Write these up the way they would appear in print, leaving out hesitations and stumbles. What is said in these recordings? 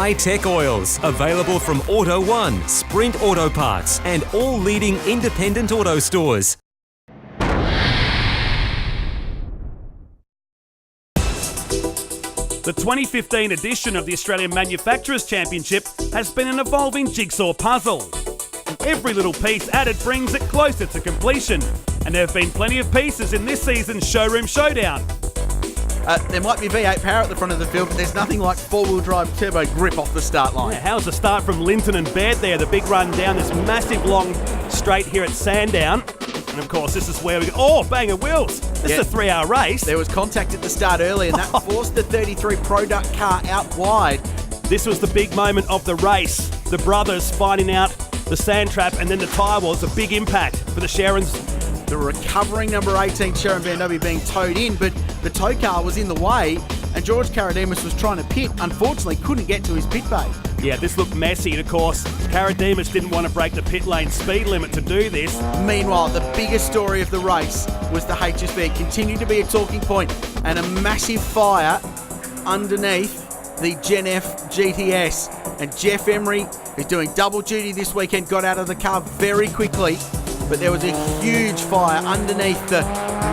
high-tech oils, available from Auto One, Sprint Auto Parts, and all leading independent auto stores. The 2015 edition of the Australian Manufacturers Championship has been an evolving jigsaw puzzle. Every little piece added brings it closer to completion, and there have been plenty of pieces in this season's Showroom Showdown. There might be V8 power at the front of the field, but there's nothing like four-wheel drive turbo grip off the start line. Yeah, how's the start from Linton and Baird there? The big run down this massive long straight here at Sandown. And of course, this is where we go. Oh, bang of wheels. This is a 3-hour race. There was contact at the start early, and that forced the 33 Product car out wide. This was the big moment of the race. The brothers finding out the sand trap, and then the tyre was a big impact for the Sharons. The recovering number 18 Sharon BMW being towed in, but the tow car was in the way, and George Karadimas was trying to pit. Unfortunately, couldn't get to his pit bay. Yeah, this looked messy, and of course, Karadimas didn't want to break the pit lane speed limit to do this. Meanwhile, the biggest story of the race was the HSV. It continued to be a talking point, and a massive fire underneath the Gen F GTS. And Jeff Emery, who's doing double duty this weekend, got out of the car very quickly, but there was a huge fire underneath the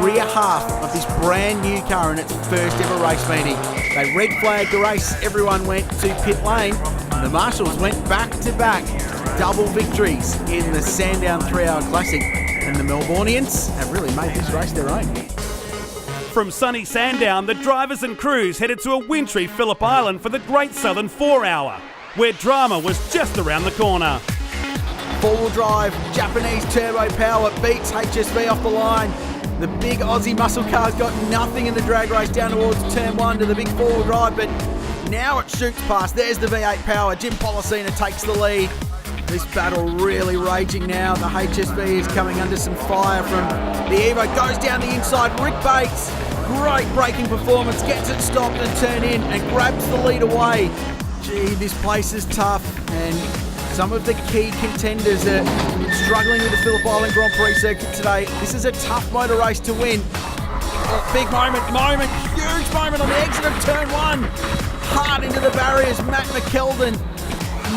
rear half of this brand new car in its first ever race meeting. They red flagged the race, everyone went to pit lane, and the Marshals went back to back double victories in the Sandown 3-hour Classic, and the Melbourneians have really made this race their own. From sunny Sandown, the drivers and crews headed to a wintry Phillip Island for the Great Southern 4-hour, where drama was just around the corner. Four-wheel drive, Japanese turbo power beats HSV off the line. The big Aussie muscle car's got nothing in the drag race down towards turn 1 to the big four-wheel drive, but now it shoots past. There's the V8 power. Jim Policina takes the lead. This battle really raging now. The HSV is coming under some fire from the Evo. Goes down the inside. Rick Bates, great braking performance, gets it stopped and turn in and grabs the lead away. Gee, this place is tough, and some of the key contenders are struggling with the Phillip Island Grand Prix circuit today. This is a tough motor race to win. Oh, big moment, huge moment on the exit of turn 1. Hard into the barriers, Matt McKeldin.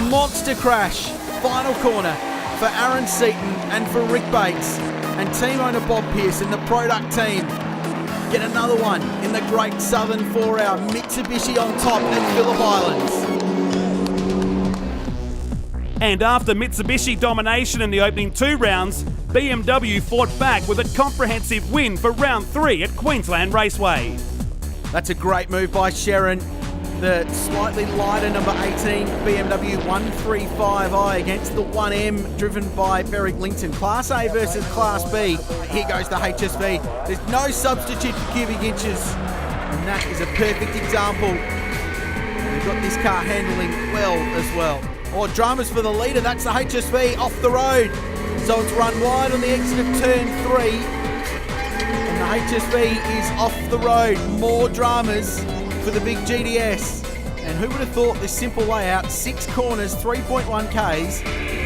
Monster crash. Final corner for Aaron Seaton and for Rick Bates. And team owner Bob Pearson, the Product team, get another one in the Great Southern 4-hour. Mitsubishi on top at Phillip Islands. And after Mitsubishi domination in the opening 2 rounds, BMW fought back with a comprehensive win for round 3 at Queensland Raceway. That's a great move by Sharon. The slightly lighter number 18 BMW 135i against the 1M driven by Berwick Linton. Class A versus Class B. Here goes the HSV. There's no substitute for cubic inches, and that is a perfect example. They've got this car handling well as well. Or dramas for the leader, that's the HSV off the road. So it's run wide on the exit of turn 3. And the HSV is off the road. More dramas for the big GDS. And who would have thought this simple layout, 6 corners, 3.1 Ks,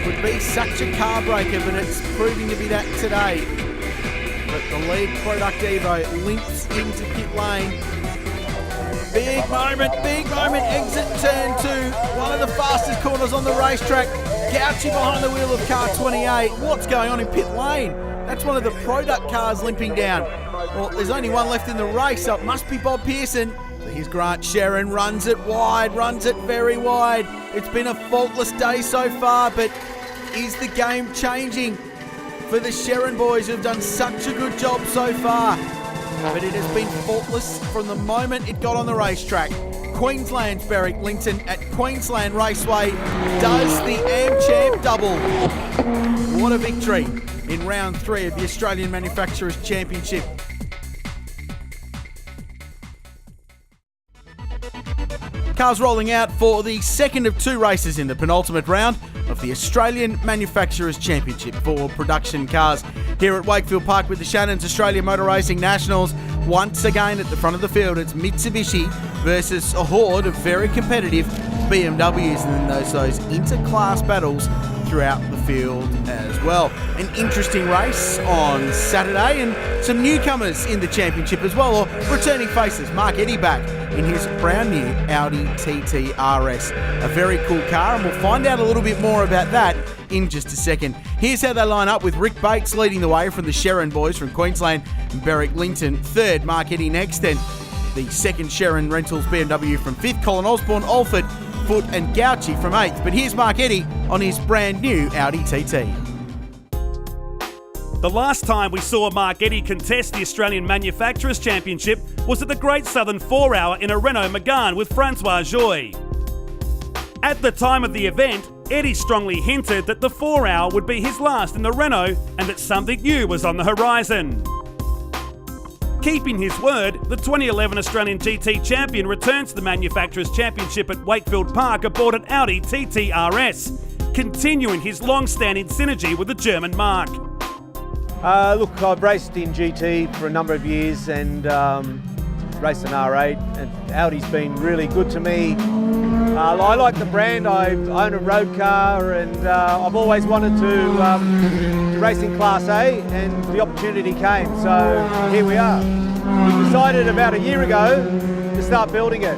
would be such a car breaker, but it's proving to be that today. But the lead Product Evo limps into pit lane. Big moment, exit turn 2, one of the fastest corners on the racetrack. Gouchy behind the wheel of car 28. What's going on in pit lane? That's one of the Product cars limping down. Well, there's only one left in the race, so it must be Bob Pearson. So here's Grant Sharon, runs it wide, runs it very wide. It's been a faultless day so far, but is the game changing for the Sharon boys who've done such a good job so far? But it has been faultless from the moment it got on the racetrack. Queensland's Berwick Linton at Queensland Raceway does the AM Champ double. What a victory in round 3 of the Australian Manufacturers Championship. Cars rolling out for the second of 2 races in the penultimate round of the Australian Manufacturers Championship for production cars. Here at Wakefield Park with the Shannons Australia Motor Racing Nationals. Once again at the front of the field, it's Mitsubishi versus a horde of very competitive BMWs, and then those inter-class battles throughout the field as well. An interesting race on Saturday, and some newcomers in the championship as well, or returning faces. Mark Eddy back in his brand new Audi TT RS. A very cool car, and we'll find out a little bit more about that in just a second. Here's how they line up, with Rick Bates leading the way from the Sherrin boys from Queensland, and Berwick Linton third, Mark Eddy next, and the second Sherrin Rentals BMW from fifth, Colin Osborne, Alford, Foot and Gauchi from eighth. But here's Mark Eddy on his brand new Audi TT. The last time we saw Mark Eddy contest the Australian Manufacturers Championship was at the Great Southern 4-Hour in a Renault Megane with Francois Joy. At the time of the event, Eddy strongly hinted that the 4-Hour would be his last in the Renault and that something new was on the horizon. Keeping his word, the 2011 Australian GT champion returns to the Manufacturers Championship at Wakefield Park aboard an Audi TT RS, continuing his long-standing synergy with the German marque. Look, I've raced in GT for a number of years and raced an R8, and Audi's been really good to me. I like the brand. I own a road car, and I've always wanted to race in Class A, and the opportunity came, so here we are. We decided about a year ago to start building it.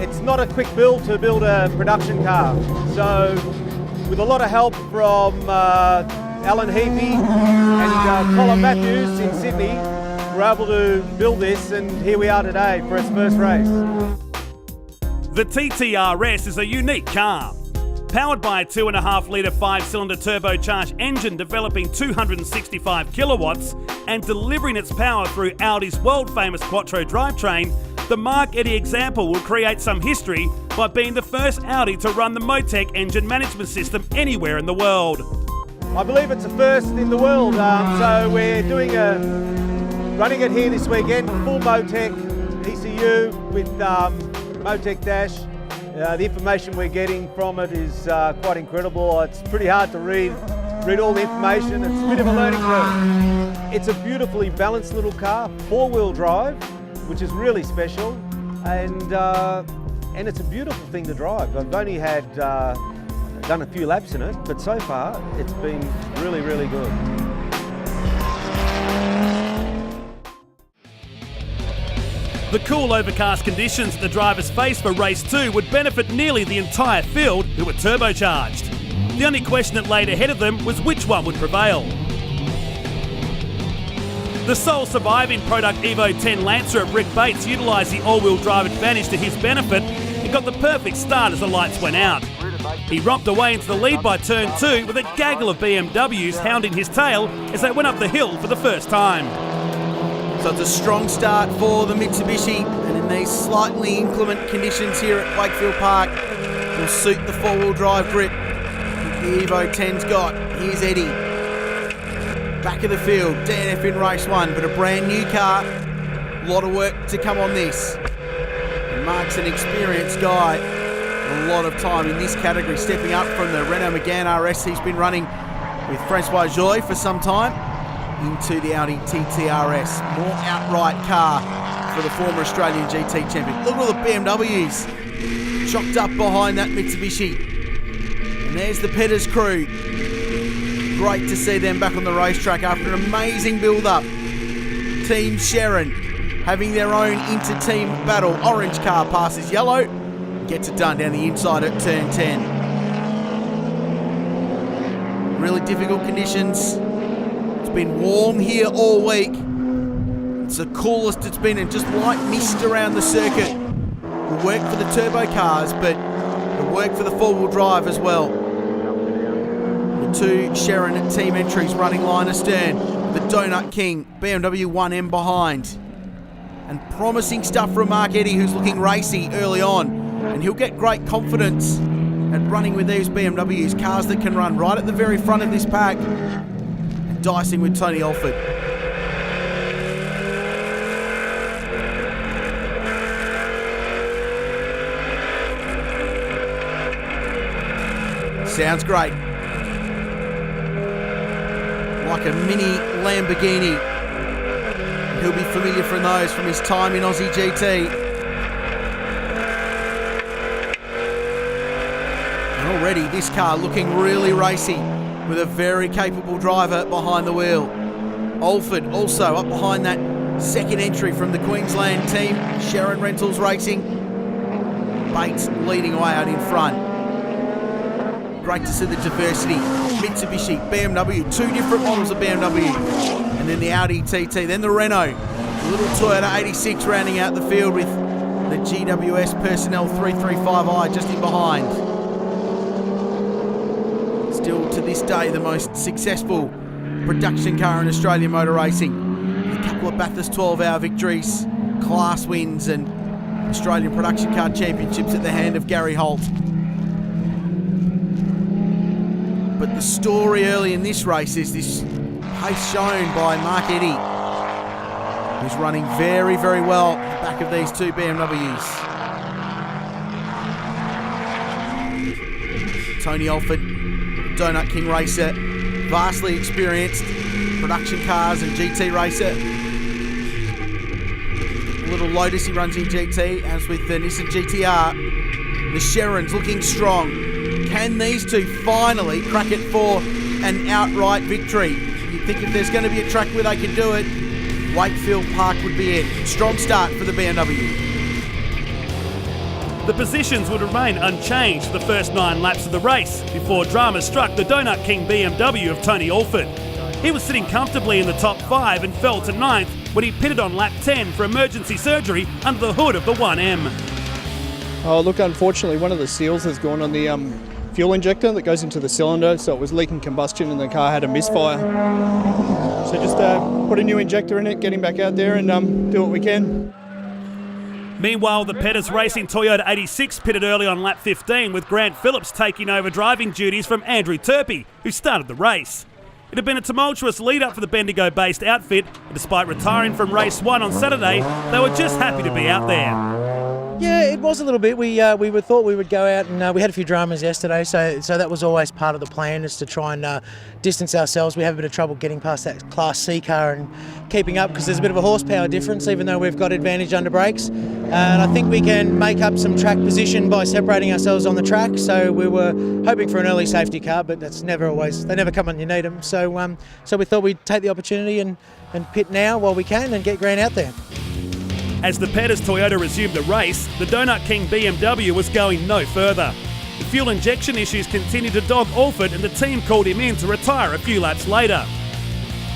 It's not a quick build to build a production car, so with a lot of help from Alan Heapy and Colin Matthews in Sydney, we're able to build this, and here we are today for its first race. The TT RS is a unique car. Powered by a 2.5-litre 5-cylinder turbocharged engine developing 265 kilowatts and delivering its power through Audi's world-famous Quattro drivetrain, the Mark Eddy example will create some history by being the first Audi to run the Motec engine management system anywhere in the world. I believe it's a first in the world, so we're running it here this weekend, full Motec ECU with Motec Dash. The information we're getting from it is quite incredible. It's pretty hard to read all the information. It's a bit of a learning curve. It's a beautifully balanced little car, 4-wheel drive, which is really special, and it's a beautiful thing to drive. I've only done a few laps in it, but so far it's been really, really good. The cool overcast conditions that the drivers face for race 2 would benefit nearly the entire field who were turbocharged. The only question that laid ahead of them was which one would prevail. The sole surviving product Evo 10 Lancer of Rick Bates utilised the all-wheel drive advantage to his benefit and got the perfect start as the lights went out. He romped away into the lead by turn 2 with a gaggle of BMWs hounding his tail as they went up the hill for the first time. So it's a strong start for the Mitsubishi, and in these slightly inclement conditions here at Wakefield Park will suit the 4-wheel drive grip the Evo 10's got. Here's Eddy. Back of the field, DNF in race 1, but a brand new car. A lot of work to come on this. And Mark's an experienced guy. A lot of time in this category, stepping up from the Renault Megane RS he's been running with Francois Joy for some time into the Audi TT RS. More outright car for the former Australian GT champion. Look at all the BMWs chocked up behind that Mitsubishi. And there's the Petters crew. Great to see them back on the racetrack after an amazing build-up. Team Sherrin having their own inter-team battle. Orange car passes yellow, gets it done down the inside at turn 10. Really difficult conditions. It's been warm here all week. It's the coolest it's been, and just light mist around the circuit. Will work for the turbo cars, but it'll work for the 4-wheel drive as well. The two Sherrin team entries running line astern. The Donut King, BMW 1M behind. And promising stuff from Mark Eddy, who's looking racy early on. And he'll get great confidence at running with these BMWs, cars that can run right at the very front of this pack. And dicing with Tony Alford. Sounds great. Like a mini Lamborghini. He'll be familiar from those from his time in Aussie GT. And already this car looking really racy with a very capable driver behind the wheel. Alford also up behind that Second entry from the Queensland team, Sharon Rentals Racing. Bates leading away out in front. Great to see the diversity. Mitsubishi, BMW, two different models of BMW. And then the Audi TT, then the Renault. The little Toyota 86 rounding out the field with the GWS Personnel 335i just in behind. Still to this day the most successful production car in Australian motor racing. A couple of Bathurst 12-hour victories, class wins and Australian production car championships at the hand of Gary Holt. But the story early in this race is this pace shown by Mark Eddy, who's running very, very well at the back of these two BMWs. Tony Alford, Donut King racer, vastly experienced production cars and GT racer. Little Lotus he runs in GT, as with the Nissan GTR. The Sherrans looking strong. Can these two finally crack it for an outright victory? You'd think if there's going to be a track where they could do it, Wakefield Park would be it. Strong start for the BMW. The positions would remain unchanged for the first 9 laps of the race before drama struck the Donut King BMW of Tony Alford. He was sitting comfortably in the top 5 and fell to 9th when he pitted on lap 10 for emergency surgery under the hood of the 1M. Oh, look, unfortunately, one of the seals has gone on the fuel injector that goes into the cylinder, so it was leaking combustion and the car had a misfire. So just put a new injector in it, get him back out there and do what we can. Meanwhile, the Pettis Racing Toyota 86 pitted early on lap 15 with Grant Phillips taking over driving duties from Andrew Turpey, who started the race. It had been a tumultuous lead-up for the Bendigo-based outfit, and despite retiring from race 1 on Saturday, they were just happy to be out there. Yeah, it was a little bit. We thought we would go out and we had a few dramas yesterday, so that was always part of the plan, is to try and distance ourselves. We have a bit of trouble getting past that Class C car and keeping up because there's a bit of a horsepower difference, even though we've got advantage under brakes. And I think we can make up some track position by separating ourselves on the track. So we were hoping for an early safety car, but that's never always, they never come when you need them. So we thought we'd take the opportunity and pit now while we can and get Grant out there. As the Pettis Toyota resumed the race, the Donut King BMW was going no further. The fuel injection issues continued to dog Alford, and the team called him in to retire a few laps later.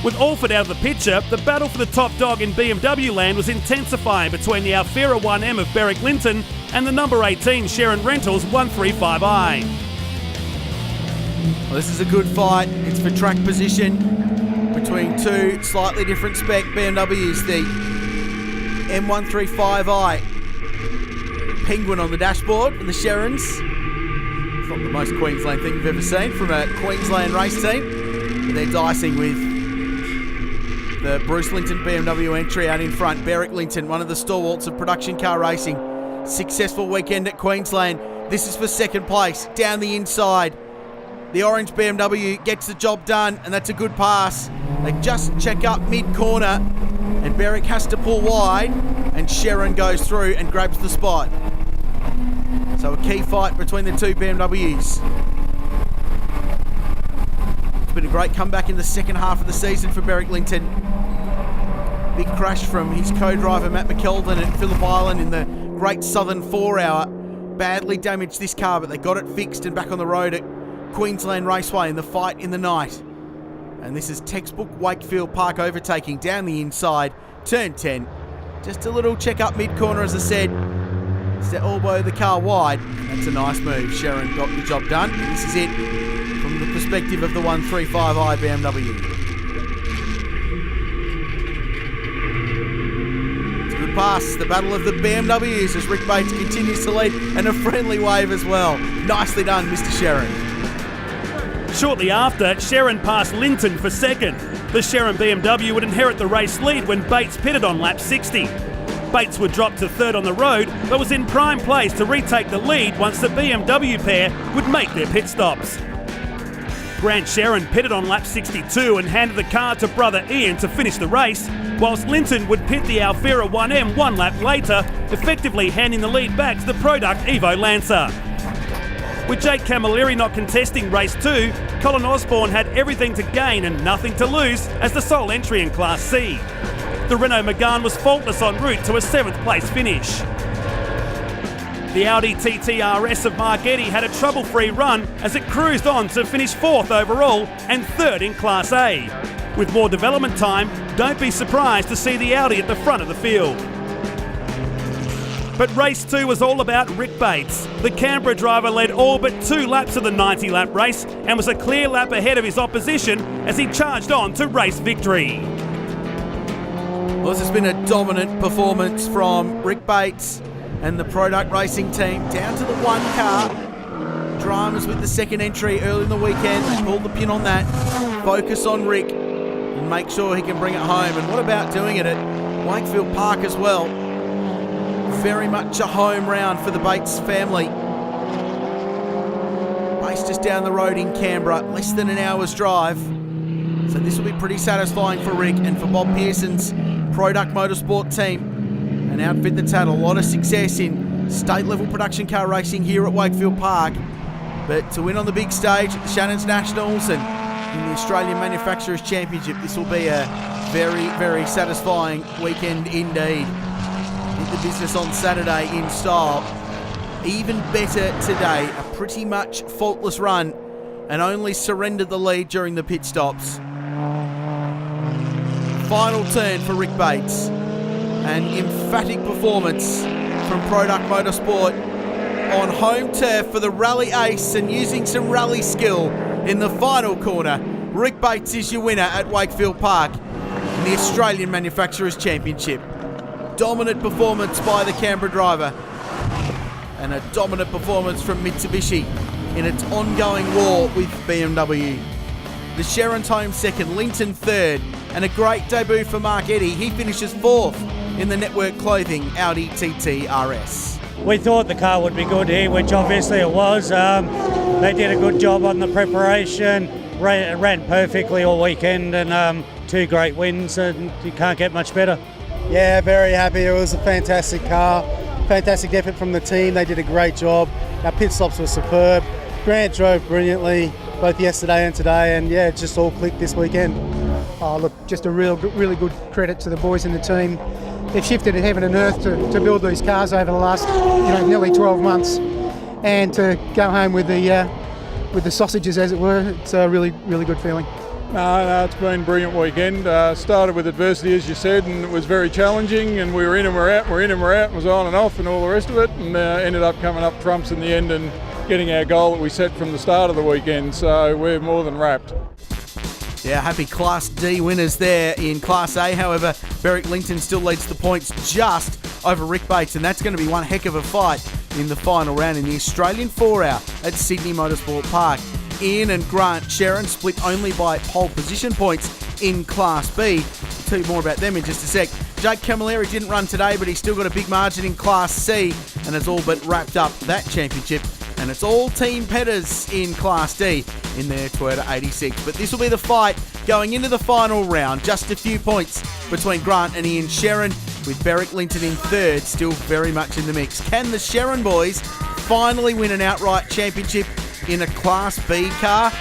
With Alford out of the picture, the battle for the top dog in BMW land was intensifying between the Alfira 1M of Berwick Linton and the number 18 Sharon Rentals 135i. Well, this is a good fight. It's for track position between two slightly different spec BMWs. The M135i Penguin on the dashboard from the Sherrans. It's not the most Queensland thing you've ever seen from a Queensland race team. But they're dicing with the Bruce Linton BMW entry out in front. Berwick Linton, one of the stalwarts of production car racing. Successful weekend at Queensland. This is for second place, down the inside. The orange BMW gets the job done, and that's a good pass. They just check up mid-corner, and Berwick has to pull wide, and Sharon goes through and grabs the spot. So a key fight between the two BMWs. It's been a great comeback in the second half of the season for Berwick Linton. Big crash from his co-driver Matt McKeldin at Phillip Island in the Great Southern 4-hour. Badly damaged this car, but they got it fixed and back on the road at Queensland Raceway in the fight in the night. And this is textbook Wakefield Park overtaking down the inside, turn 10. Just a little check up mid-corner, as I said. Set elbow the car wide, and that's a nice move. Sharon got the job done, and this is it from the perspective of the 135i BMW. It's a good pass. The battle of the BMWs as Rick Bates continues to lead, and a friendly wave as well. Nicely done, Mr. Sharon. Shortly after, Sharon passed Linton for second. The Sharon BMW would inherit the race lead when Bates pitted on lap 60. Bates would drop to third on the road, but was in prime place to retake the lead once the BMW pair would make their pit stops. Grant Sharon pitted on lap 62 and handed the car to brother Ian to finish the race, whilst Linton would pit the Alfira 1M 1 lap later, effectively handing the lead back to the product Evo Lancer. With Jake Camilleri not contesting race 2, Colin Osborne had everything to gain and nothing to lose as the sole entry in Class C. the Renault Megane was faultless en route to a 7th place finish. The Audi TT RS of Mark Eddy had a trouble-free run as it cruised on to finish 4th overall and 3rd in Class A. With more development time, don't be surprised to see the Audi at the front of the field. But race 2 was all about Rick Bates. The Canberra driver led all but 2 laps of the 90-lap race and was a clear lap ahead of his opposition as he charged on to race victory. Well, this has been a dominant performance from Rick Bates and the Product Racing team, down to the 1 car. Dramas with the second entry early in the weekend. They pulled the pin on that. Focus on Rick and make sure he can bring it home. And what about doing it at Wakefield Park as well? Very much a home round for the Bates family. Based just down the road in Canberra, less than an hour's drive. So this will be pretty satisfying for Rick and for Bob Pearson's Product Motorsport team. An outfit that's had a lot of success in state-level production car racing here at Wakefield Park. But to win on the big stage at the Shannon's Nationals and in the Australian Manufacturers Championship, this will be a very, very satisfying weekend indeed. Did the business on Saturday in style. Even better today, a pretty much faultless run and only surrendered the lead during the pit stops. Final turn for Rick Bates. An emphatic performance from Product Motorsport on home turf for the rally ace and using some rally skill in the final corner. Rick Bates is your winner at Wakefield Park in the Australian Manufacturers Championship. Dominant performance by the Canberra driver and a dominant performance from Mitsubishi in its ongoing war with BMW. The Sherrans home second, Linton third, and a great debut for Mark Eddy. He finishes 4th in the Network Clothing Audi TT RS. We thought the car would be good here, which obviously it was. They did a good job on the preparation, ran perfectly all weekend, and 2 great wins, and you can't get much better. Yeah, very happy. It was a fantastic car, fantastic effort from the team. They did a great job. Our pit stops were superb. Grant drove brilliantly both yesterday and today, and yeah, it just all clicked this weekend. Oh, look, just a really good credit to the boys in the team. They've shifted heaven and earth to build these cars over the last, nearly 12 months, and to go home with the sausages, as it were. It's a really good feeling. No, it's been a brilliant weekend. Started with adversity, as you said, and it was very challenging, and we were in and we're out, and was on and off and all the rest of it, and ended up coming up trumps in the end and getting our goal that we set from the start of the weekend, so we're more than wrapped. Yeah, happy Class D winners there in Class A. However, Berwick Linton still leads the points just over Rick Bates, and that's going to be one heck of a fight in the final round in the Australian 4-hour at Sydney Motorsport Park. Ian and Grant Sherran split only by pole position points in Class B. I'll tell you more about them in just a sec. Jake Camilleri didn't run today, but he's still got a big margin in Class C and has all but wrapped up that championship. And it's all Team Petters in Class D in their Toyota 86. But this will be the fight going into the final round. Just a few points between Grant and Ian Sherran, with Berwick Linton in third, still very much in the mix. Can the Sherran boys finally win an outright championship in a Class B car?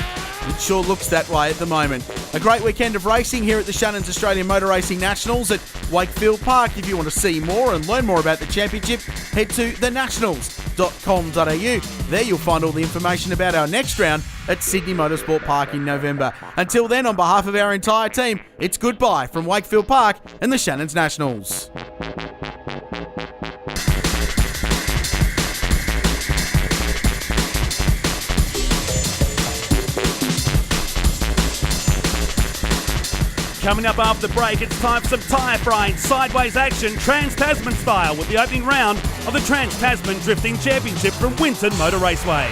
It sure looks that way at the moment. A great weekend of racing here at the Shannon's Australian Motor Racing Nationals at Wakefield Park. If you want to see more and learn more about the championship, head to thenationals.com.au. There you'll find all the information about our next round at Sydney Motorsport Park in November. Until then, on behalf of our entire team, it's goodbye from Wakefield Park and the Shannon's Nationals. Coming up after the break, it's time for some tyre frying, sideways action, Trans-Tasman style, with the opening round of the Trans-Tasman Drifting Championship from Winton Motor Raceway.